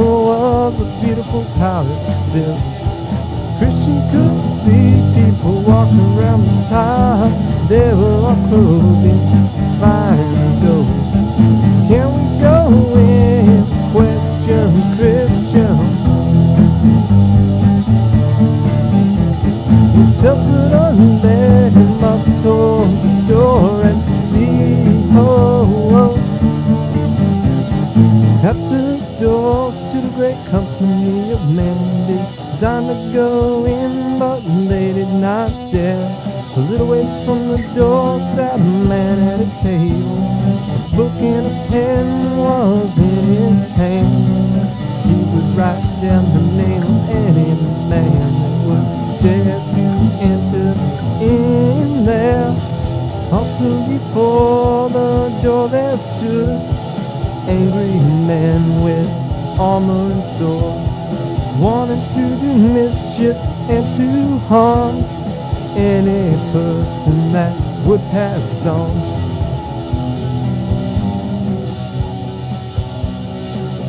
was a beautiful palace built. Christian could see people walking around the top. They were all clothed in fine gold. Can we go in? Question Christian. He took it and led him up toward the door, and behold, at the door stood a great company of men, designed to go in, but they did not dare. A little ways from the door sat a man at a table. A book and a pen was in his hand. He would write down the name of any man that would dare to enter in there. Also before the door there stood angry men with armor and swords, wanting to do mischief and to harm any person that would pass on.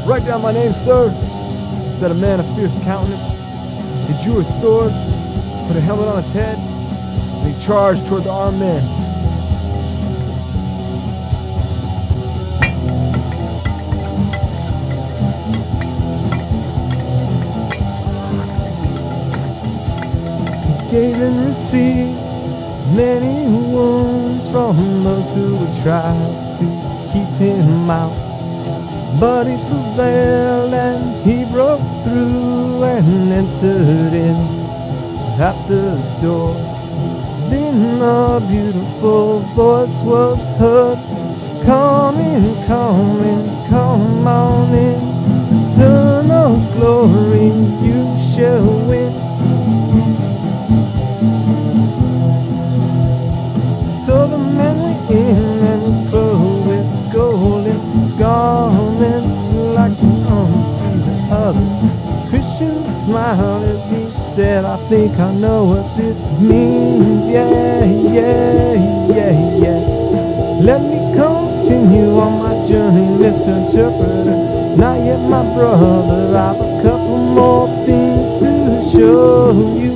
"Write down my name, sir," said a man of fierce countenance. He drew his sword, put a helmet on his head, and he charged toward the armed men. Gave and received many wounds from those who would try to keep him out, but he prevailed and he broke through and entered in at the door. Then a beautiful voice was heard, "Come in, come in, come on in, eternal glory you shall win." So the man went in and was clothed with golden garments like unto the others. Christian smiled as he said, "I think I know what this means. Yeah, yeah, yeah, yeah. Let me continue on my journey, Mr. Interpreter. Not yet, my brother, I've a couple more things to show you."